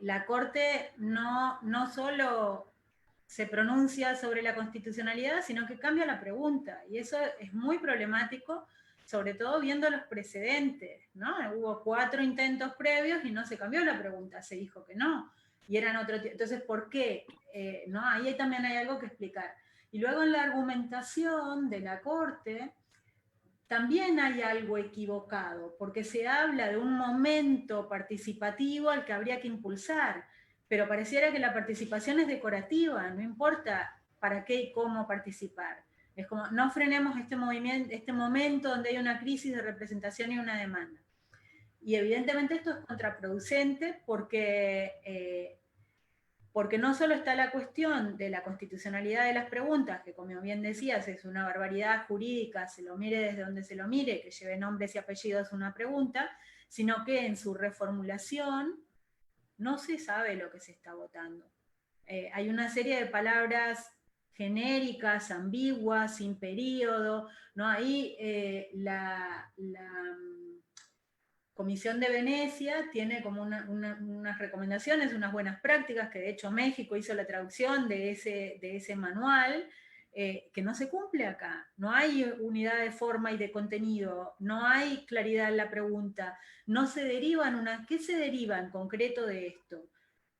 la Corte no solo se pronuncia sobre la constitucionalidad, sino que cambia la pregunta, y eso es muy problemático, sobre todo viendo los precedentes, ¿no? Hubo 4 intentos previos y no se cambió la pregunta, se dijo que no, y eran otro. Entonces, ¿por qué? ¿No? Ahí también hay algo que explicar. Y luego en la argumentación de la Corte, también hay algo equivocado, porque se habla de un momento participativo al que habría que impulsar, pero pareciera que la participación es decorativa, no importa para qué y cómo participar. Es como, no frenemos este movimiento, este momento donde hay una crisis de representación y una demanda. Y evidentemente esto es contraproducente porque no solo está la cuestión de la constitucionalidad de las preguntas, que como bien decías es una barbaridad jurídica, se lo mire desde donde se lo mire, que lleve nombres y apellidos una pregunta, sino que en su reformulación no se sabe lo que se está votando. Hay una serie de palabras genéricas, ambiguas, sin periodo, ¿no? Ahí la Comisión de Venecia tiene como unas recomendaciones, unas buenas prácticas, que de hecho México hizo la traducción de ese manual, que no se cumple acá. No hay unidad de forma y de contenido, no hay claridad en la pregunta, no se derivan ¿qué se deriva en concreto de esto?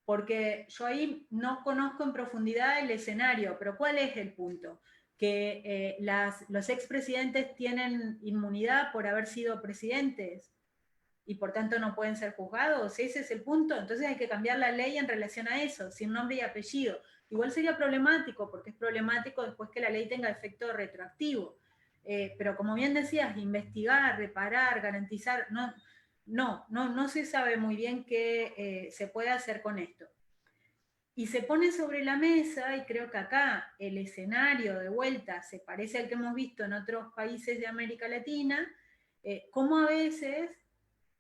Porque yo ahí no conozco en profundidad el escenario, pero ¿cuál es el punto? Que los expresidentes tienen inmunidad por haber sido presidentes y por tanto no pueden ser juzgados. Ese es el punto. Entonces hay que cambiar la ley en relación a eso, sin nombre y apellido. Igual sería problemático, porque es problemático después que la ley tenga efecto retroactivo. Pero como bien decías, investigar, reparar, garantizar, no se sabe muy bien qué se puede hacer con esto. Y se pone sobre la mesa, y creo que acá el escenario de vuelta se parece al que hemos visto en otros países de América Latina, cómo a veces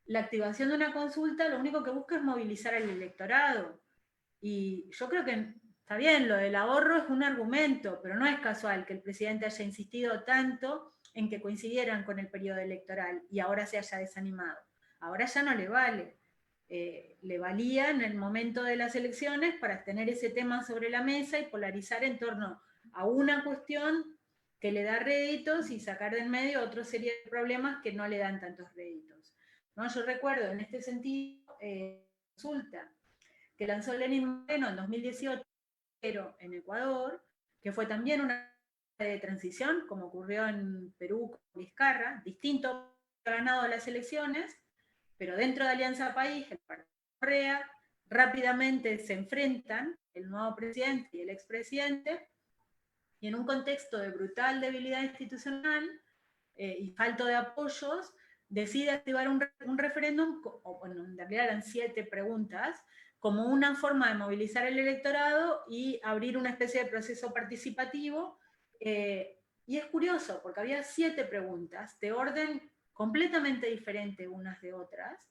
la activación de una consulta lo único que busca es movilizar al electorado. Y yo creo que está bien, lo del ahorro es un argumento, pero no es casual que el presidente haya insistido tanto en que coincidieran con el periodo electoral y ahora se haya desanimado. Ahora ya no le vale. Le valía en el momento de las elecciones para tener ese tema sobre la mesa y polarizar en torno a una cuestión que le da réditos y sacar de en medio otra serie de problemas que no le dan tantos réditos. ¿No? Yo recuerdo en este sentido, consulta que lanzó Lenín Moreno en 2018 en Ecuador, que fue también una de transición, como ocurrió en Perú con Vizcarra, distinto, ha ganado las elecciones, pero dentro de Alianza País, el partido Correa, rápidamente se enfrentan el nuevo presidente y el expresidente, y en un contexto de brutal debilidad institucional y falto de apoyos, decide activar un referéndum, o bueno, en realidad eran 7 preguntas, como una forma de movilizar el electorado y abrir una especie de proceso participativo. Y es curioso, porque había 7 preguntas de orden completamente diferente unas de otras,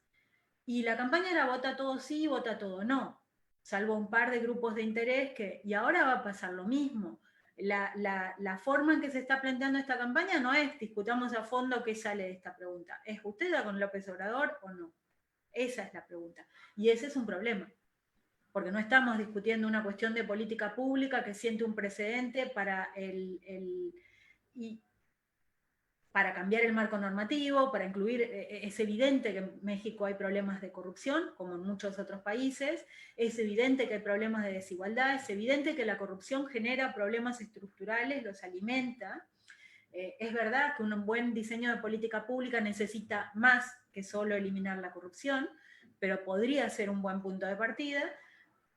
y la campaña era vota todo sí, vota todo no. salvo un par de grupos de interés y ahora va a pasar lo mismo. La forma en que se está planteando esta campaña no es discutamos a fondo qué sale de esta pregunta, es ¿usted está con López Obrador o no? Esa es la pregunta. Y ese es un problema, porque no estamos discutiendo una cuestión de política pública que siente un precedente para para cambiar el marco normativo, para incluir, es evidente que en México hay problemas de corrupción, como en muchos otros países, es evidente que hay problemas de desigualdad, es evidente que la corrupción genera problemas estructurales, los alimenta. Es verdad que un buen diseño de política pública necesita más que solo eliminar la corrupción, pero podría ser un buen punto de partida,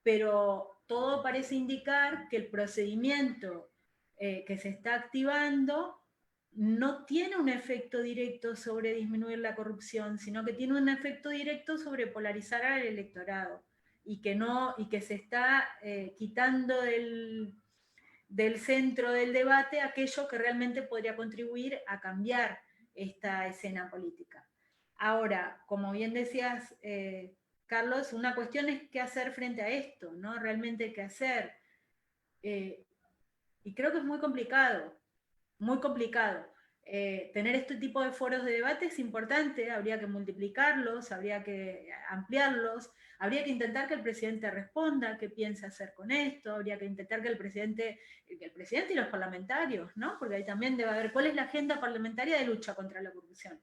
pero todo parece indicar que el procedimiento que se está activando no tiene un efecto directo sobre disminuir la corrupción, sino que tiene un efecto directo sobre polarizar al electorado y que se está quitando del centro del debate aquello que realmente podría contribuir a cambiar esta escena política. Ahora, como bien decías, Carlos, una cuestión es qué hacer frente a esto, ¿no? Realmente qué hacer. Y creo que es muy complicado, muy complicado. Tener este tipo de foros de debate es importante, habría que multiplicarlos, habría que ampliarlos, habría que intentar que el presidente responda qué piensa hacer con esto, habría que intentar que el presidente y los parlamentarios, ¿no? Porque ahí también debe haber cuál es la agenda parlamentaria de lucha contra la corrupción.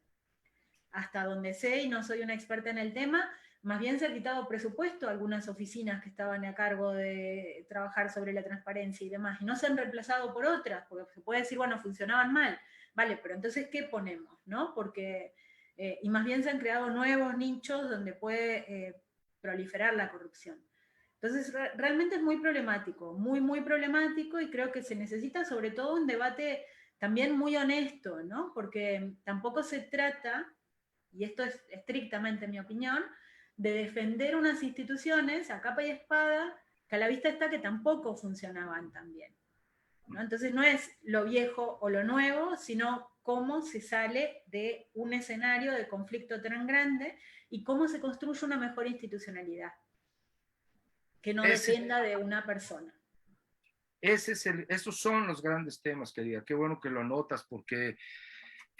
Hasta donde sé, y no soy una experta en el tema, más bien se ha quitado presupuesto a algunas oficinas que estaban a cargo de trabajar sobre la transparencia y demás, y no se han reemplazado por otras, porque se puede decir, bueno, funcionaban mal, vale, pero entonces, ¿qué ponemos? ¿No? Porque, y más bien se han creado nuevos nichos donde puede proliferar la corrupción. Entonces, realmente es muy problemático, muy, muy problemático, y creo que se necesita sobre todo un debate también muy honesto, ¿no? Porque tampoco se trata, y esto es estrictamente mi opinión, de defender unas instituciones a capa y espada que a la vista está que tampoco funcionaban tan bien, ¿no? Entonces no es lo viejo o lo nuevo, sino cómo se sale de un escenario de conflicto tan grande y cómo se construye una mejor institucionalidad que no Ese, dependa de una persona. esos son los grandes temas, querida. Qué bueno que lo anotas porque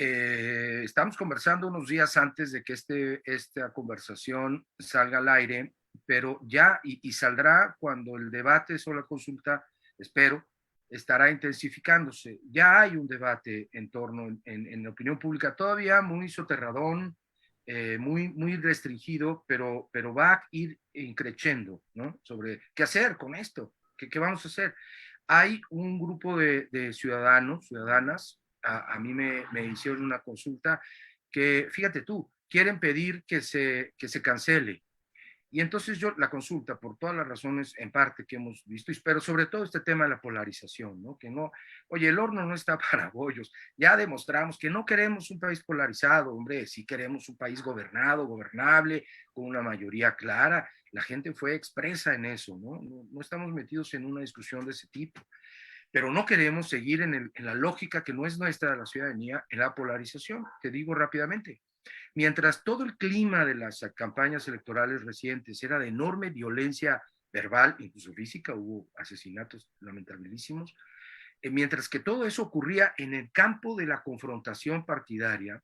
estamos conversando unos días antes de que esta conversación salga al aire, pero ya, y saldrá cuando el debate sobre la consulta, espero, estará intensificándose. Ya hay un debate en torno, en la opinión pública, todavía muy soterradón, muy restringido, pero va a ir increciendo, ¿no? Sobre qué hacer con esto, qué vamos a hacer. Hay un grupo de ciudadanos, ciudadanas, a mí me hicieron una consulta que, fíjate tú, quieren pedir que se cancele. Y entonces yo la consulta, por todas las razones en parte que hemos visto, pero sobre todo este tema de la polarización, ¿no? Que no, oye, el horno no está para bollos. Ya demostramos que no queremos un país polarizado, hombre, sí queremos un país gobernado, gobernable, con una mayoría clara. La gente fue expresa en eso, ¿no? No estamos metidos en una discusión de ese tipo, pero no queremos seguir en la lógica que no es nuestra de la ciudadanía, en la polarización. Te digo rápidamente, mientras todo el clima de las campañas electorales recientes era de enorme violencia verbal, incluso física, hubo asesinatos lamentabilísimos, mientras que todo eso ocurría en el campo de la confrontación partidaria,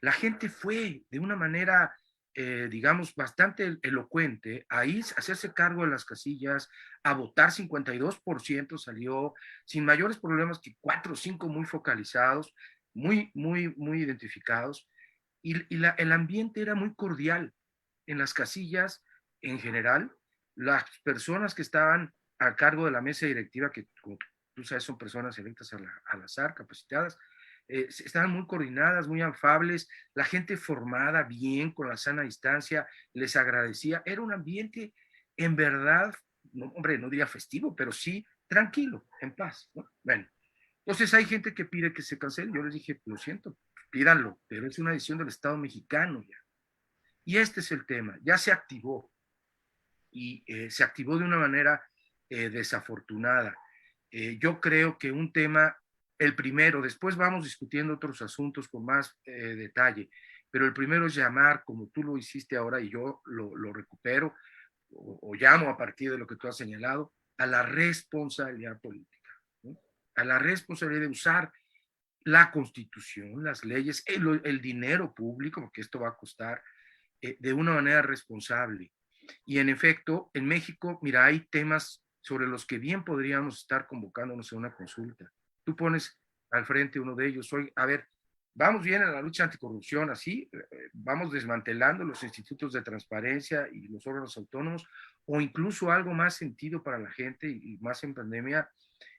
la gente fue de una manera, digamos, bastante elocuente a hacerse cargo de las casillas, a votar. 52% salió sin mayores problemas, que 4 o 5 muy focalizados, muy identificados, y el ambiente era muy cordial en las casillas en general. Las personas que estaban a cargo de la mesa directiva, que como tú sabes son personas electas al azar, capacitadas, estaban muy coordinadas, muy afables, la gente formada bien, con la sana distancia, les agradecía. Era un ambiente en verdad, no, hombre, no diría festivo, pero sí tranquilo, en paz, ¿no? Bueno, entonces hay gente que pide que se cancele. Yo les dije, lo siento, pídanlo, pero es una decisión del Estado mexicano ya. Y este es el tema, ya se activó, y se activó de una manera desafortunada. Yo creo que un tema, el primero, después vamos discutiendo otros asuntos con más detalle, pero el primero es llamar, como tú lo hiciste ahora y yo lo recupero, o llamo a partir de lo que tú has señalado, a la responsabilidad política, ¿no? A la responsabilidad de usar la Constitución, las leyes, el dinero público, porque esto va a costar, de una manera responsable. Y en efecto, en México, mira, hay temas sobre los que bien podríamos estar convocándonos a una consulta. Tú pones al frente uno de ellos. Hoy, a ver, vamos bien en la lucha anticorrupción, así, vamos desmantelando los institutos de transparencia y los órganos autónomos, o incluso algo más sentido para la gente y más en pandemia.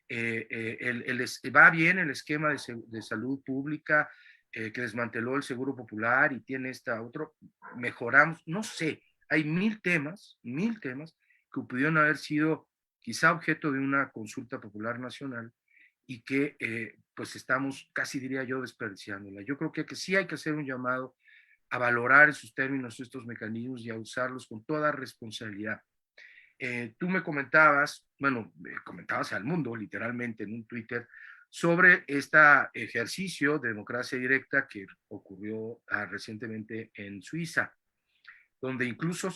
Va bien el esquema de salud pública que desmanteló el Seguro Popular y tiene esta otro, mejoramos, no sé, hay mil temas que pudieron haber sido quizá objeto de una consulta popular nacional y que pues estamos, casi diría yo, desperdiciándola. Yo creo que sí hay que hacer un llamado a valorar en sus términos estos mecanismos y a usarlos con toda responsabilidad. Tú me comentabas, bueno, comentabas al mundo literalmente en un Twitter sobre este ejercicio de democracia directa que ocurrió recientemente en Suiza, donde incluso,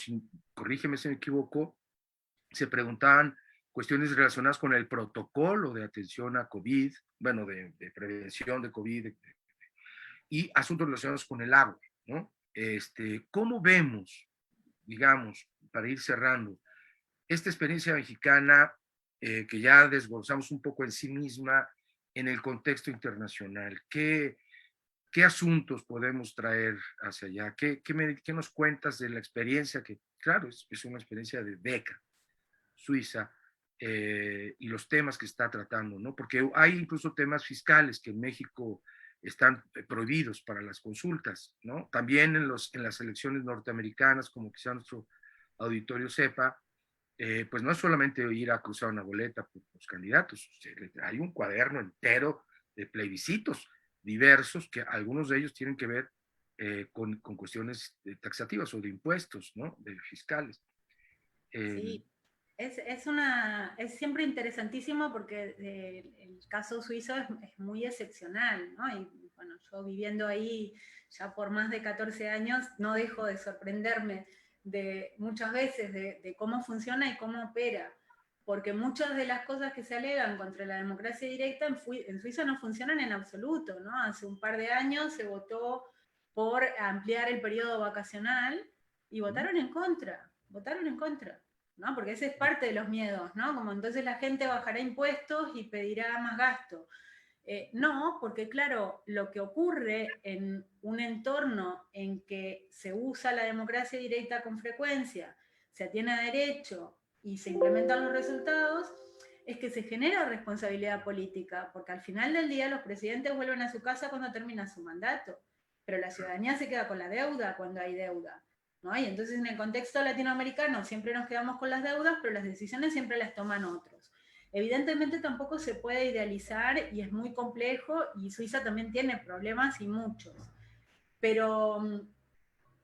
corrígeme si me equivoco, se preguntaban cuestiones relacionadas con el protocolo de atención a COVID, bueno, de prevención de COVID y asuntos relacionados con el agua, ¿no? ¿Cómo vemos, digamos, para ir cerrando, esta experiencia mexicana que ya desglosamos un poco en sí misma en el contexto internacional? ¿Qué asuntos podemos traer hacia allá? ¿Qué nos cuentas de la experiencia que, claro, es una experiencia de beca suiza y los temas que está tratando, ¿no? Porque hay incluso temas fiscales que en México están prohibidos para las consultas, ¿no? También en las elecciones norteamericanas, como quizá nuestro auditorio sepa, pues no es solamente ir a cruzar una boleta por los candidatos, hay un cuaderno entero de plebiscitos diversos que algunos de ellos tienen que ver con cuestiones taxativas o de impuestos, ¿no? De fiscales. Sí, es siempre interesantísimo porque el caso suizo es muy excepcional, ¿no? Y bueno, yo viviendo ahí ya por más de 14 años, no dejo de sorprenderme muchas veces de cómo funciona y cómo opera, porque muchas de las cosas que se alegan contra la democracia directa en Suiza no funcionan en absoluto, ¿no? Hace un par de años se votó por ampliar el periodo vacacional y votaron en contra. ¿no? Porque ese es parte de los miedos, ¿no? Como entonces la gente bajará impuestos y pedirá más gasto. No, porque claro, lo que ocurre en un entorno en que se usa la democracia directa con frecuencia, se atiene a derecho y se implementan los resultados, es que se genera responsabilidad política, porque al final del día los presidentes vuelven a su casa cuando termina su mandato, pero la ciudadanía se queda con la deuda cuando hay deuda. ¿no? Y entonces en el contexto latinoamericano siempre nos quedamos con las deudas, pero las decisiones siempre las toman otros. Evidentemente tampoco se puede idealizar y es muy complejo y Suiza también tiene problemas y muchos. Pero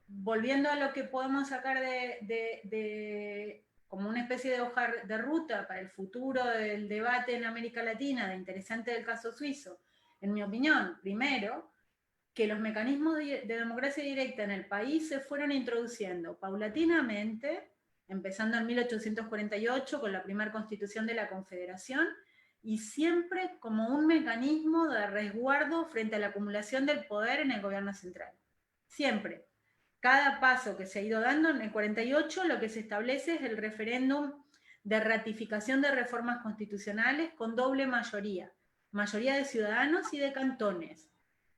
volviendo a lo que podemos sacar como una especie de hoja de ruta para el futuro del debate en América Latina, de interesante del caso suizo, en mi opinión, primero, que los mecanismos de democracia directa en el país se fueron introduciendo paulatinamente, empezando en 1848 con la primera constitución de la Confederación, y siempre como un mecanismo de resguardo frente a la acumulación del poder en el gobierno central. Siempre. Cada paso que se ha ido dando en el 48, lo que se establece es el referéndum de ratificación de reformas constitucionales con doble mayoría de ciudadanos y de cantones,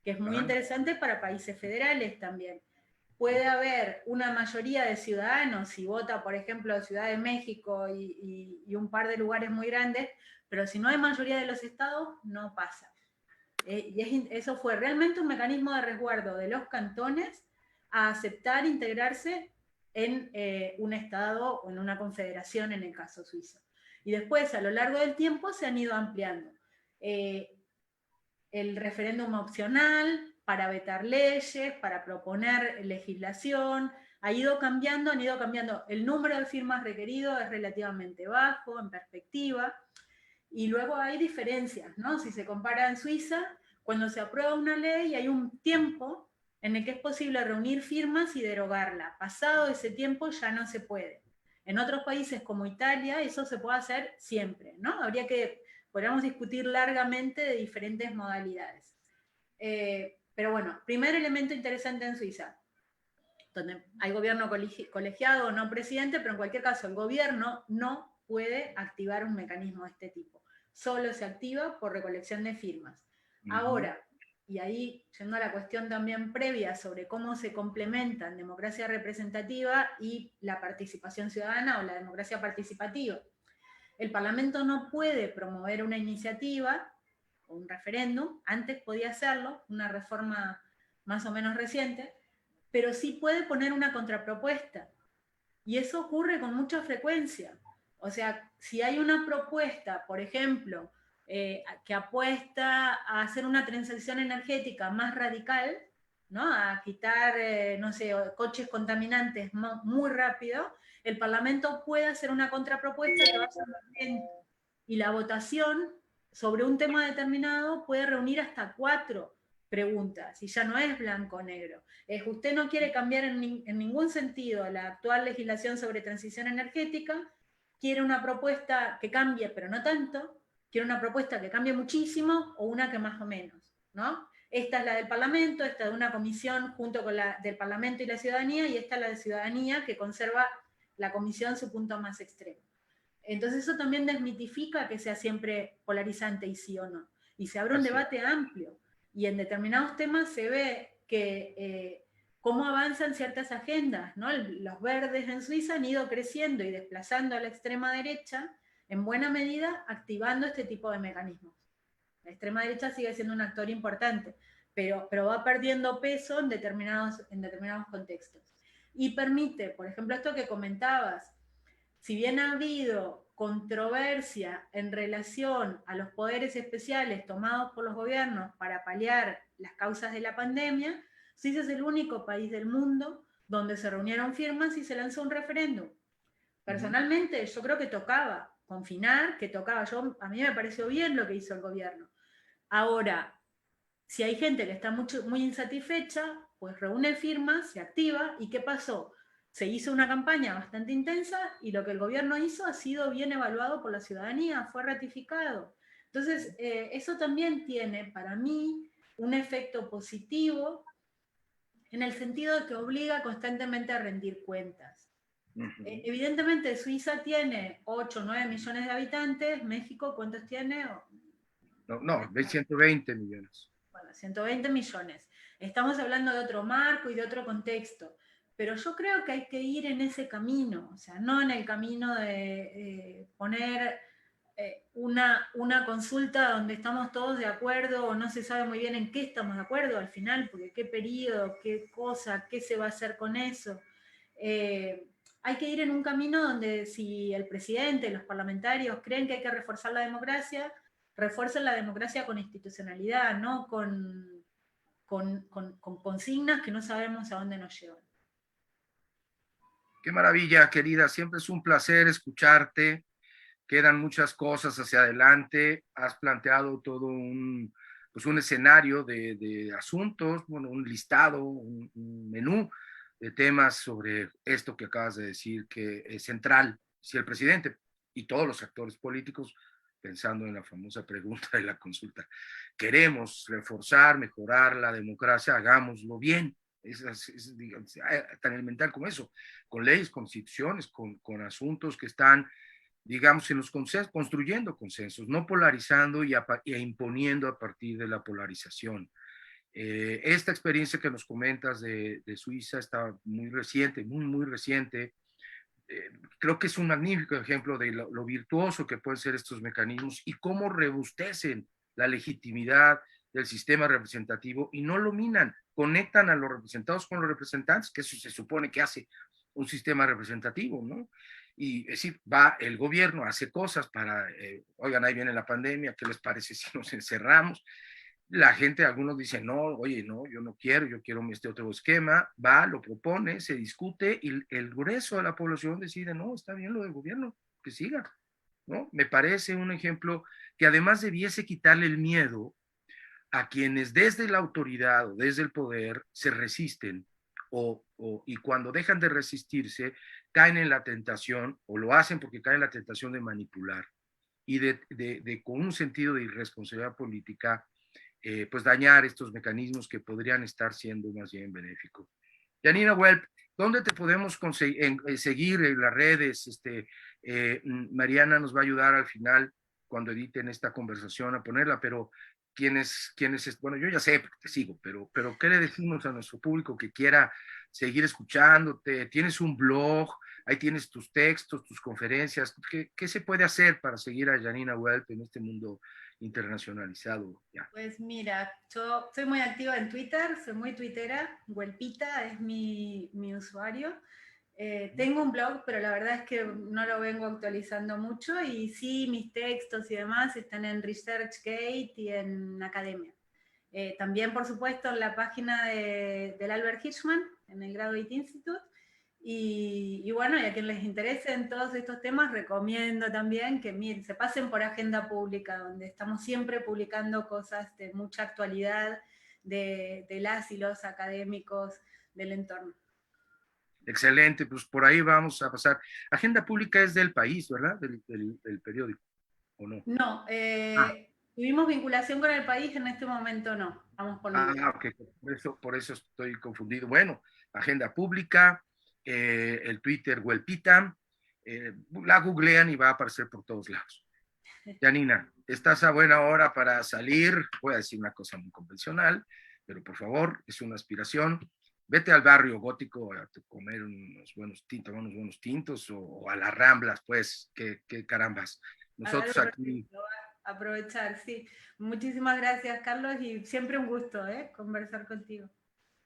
que es muy interesante para países federales también. Puede haber una mayoría de ciudadanos, si vota, por ejemplo, Ciudad de México y un par de lugares muy grandes, pero si no hay mayoría de los estados, no pasa. Eso fue realmente un mecanismo de resguardo de los cantones a aceptar integrarse en un estado o en una confederación, en el caso suizo. Y después, a lo largo del tiempo, se han ido ampliando. El referéndum opcional para vetar leyes, para proponer legislación, han ido cambiando. El número de firmas requerido es relativamente bajo en perspectiva, y luego hay diferencias, ¿no? Si se compara en Suiza, cuando se aprueba una ley hay un tiempo en el que es posible reunir firmas y derogarla. Pasado ese tiempo ya no se puede. En otros países como Italia eso se puede hacer siempre, ¿no? Podríamos discutir largamente de diferentes modalidades. Pero bueno, primer elemento interesante en Suiza, donde hay gobierno colegiado o no presidente, pero en cualquier caso el gobierno no puede activar un mecanismo de este tipo. Solo se activa por recolección de firmas. Ahora, y ahí yendo a la cuestión también previa sobre cómo se complementan democracia representativa y la participación ciudadana o la democracia participativa. El Parlamento no puede promover una iniciativa o un referéndum, antes podía hacerlo, una reforma más o menos reciente, pero sí puede poner una contrapropuesta. Y eso ocurre con mucha frecuencia. O sea, si hay una propuesta, por ejemplo, que apuesta a hacer una transición energética más radical, ¿no? A quitar, no sé, coches contaminantes muy rápido, el Parlamento puede hacer una contrapropuesta que vaya más lento. Y la votación sobre un tema determinado puede reunir hasta 4 preguntas, y ya no es blanco o negro. Usted no quiere cambiar en ningún sentido la actual legislación sobre transición energética, quiere una propuesta que cambie, pero no tanto, quiere una propuesta que cambie muchísimo o una que más o menos, ¿no? Esta es la del Parlamento, esta de una comisión junto con la del Parlamento y la ciudadanía, y esta es la de ciudadanía que conserva la comisión su punto más extremo. Entonces eso también desmitifica que sea siempre polarizante y sí o no. Y se abre un debate amplio. Y en determinados temas se ve que cómo avanzan ciertas agendas, ¿no? Los verdes en Suiza han ido creciendo y desplazando a la extrema derecha, en buena medida activando este tipo de mecanismos. La extrema derecha sigue siendo un actor importante, pero va perdiendo peso en determinados contextos. Y permite, por ejemplo, esto que comentabas, si bien ha habido controversia en relación a los poderes especiales tomados por los gobiernos para paliar las causas de la pandemia, Suiza es el único país del mundo donde se reunieron firmas y se lanzó un referéndum. Personalmente, yo creo que tocaba confinar, a mí me pareció bien lo que hizo el gobierno. Ahora, si hay gente que está muy insatisfecha, pues reúne firmas, se activa, ¿y qué pasó? Se hizo una campaña bastante intensa y lo que el gobierno hizo ha sido bien evaluado por la ciudadanía, fue ratificado. Entonces, eso también tiene para mí un efecto positivo en el sentido de que obliga constantemente a rendir cuentas. Evidentemente, Suiza tiene 8 o 9 millones de habitantes, México, ¿cuántos tiene? No, 120 millones. Bueno, 120 millones. Estamos hablando de otro marco y de otro contexto, pero yo creo que hay que ir en ese camino, o sea, no en el camino de poner una consulta donde estamos todos de acuerdo o no se sabe muy bien en qué estamos de acuerdo al final, porque qué periodo, qué cosa, qué se va a hacer con eso. Hay que ir en un camino donde si el presidente, los parlamentarios creen que hay que reforzar la democracia, refuercen la democracia con institucionalidad, no con consignas que no sabemos a dónde nos llevan. Qué maravilla, querida. Siempre es un placer escucharte. Quedan muchas cosas hacia adelante. Has planteado todo un escenario de asuntos, bueno, un listado, un menú de temas sobre esto que acabas de decir, que es central. Si el presidente y todos los actores políticos, pensando en la famosa pregunta de la consulta, queremos reforzar, mejorar la democracia, hagámoslo bien. Digamos, tan elemental como eso, con leyes, constituciones, con asuntos que están, digamos, en los consensos, construyendo consensos, no polarizando y imponiendo a partir de la polarización. Esta experiencia que nos comentas de Suiza está muy reciente, muy reciente. Creo que es un magnífico ejemplo de lo virtuoso que pueden ser estos mecanismos y cómo rebustecen la legitimidad del sistema representativo y no lo minan, conectan a los representados con los representantes, que eso se supone que hace un sistema representativo, ¿no? Y es decir, va el gobierno, hace cosas para, oigan, ahí viene la pandemia, ¿qué les parece si nos encerramos? La gente, algunos dicen, no, oye, no, yo no quiero, yo quiero este otro esquema, va, lo propone, se discute y el grueso de la población decide, no, está bien lo del gobierno, que siga, ¿no? Me parece un ejemplo que además debiese quitarle el miedo a quienes desde la autoridad o desde el poder se resisten y cuando dejan de resistirse caen en la tentación, o lo hacen porque caen en la tentación de manipular y con un sentido de irresponsabilidad política, pues dañar estos mecanismos que podrían estar siendo más bien benéficos. Janina Welp, ¿dónde te podemos seguir en las redes? Mariana nos va a ayudar al final, cuando editen esta conversación, a ponerla, pero bueno, yo ya sé, porque te sigo, pero ¿qué le decimos a nuestro público que quiera seguir escuchándote? ¿Tienes un blog? Ahí tienes tus textos, tus conferencias. ¿Qué se puede hacer para seguir a Janina Welp en este mundo internacionalizado? Ya. Pues mira, yo soy muy activa en Twitter, soy muy tuitera, Welpita es mi usuario. Tengo un blog, pero la verdad es que no lo vengo actualizando mucho, y sí, mis textos y demás están en ResearchGate y en Academia. También, por supuesto, en la página del Albert Hirschman, en el Graduate Institute. Y bueno, y a quien les interesen todos estos temas, recomiendo también que miren, se pasen por Agenda Pública, donde estamos siempre publicando cosas de mucha actualidad de las y los académicos del entorno. Excelente, pues por ahí vamos a pasar. Agenda Pública es del país, ¿verdad? Del periódico, ¿o no? No, tuvimos vinculación con el país, en este momento no, vamos por libre. Ok, por eso estoy confundido. Bueno, Agenda Pública, el Twitter Huelpita, la googlean y va a aparecer por todos lados. Janina, estás a buena hora para salir. Voy a decir una cosa muy convencional, pero por favor, es una aspiración. Vete al barrio gótico a comer unos buenos tintos, o a las Ramblas, pues, qué carambas. Nosotros aquí... Aprovechar, sí. Muchísimas gracias, Carlos, y siempre un gusto conversar contigo.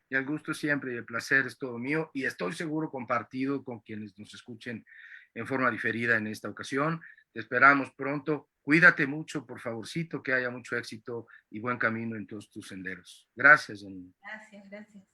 Y el gusto siempre y el placer es todo mío, y estoy seguro compartido con quienes nos escuchen en forma diferida en esta ocasión. Te esperamos pronto. Cuídate mucho, por favorcito, que haya mucho éxito y buen camino en todos tus senderos. Gracias, Janine. Gracias, gracias.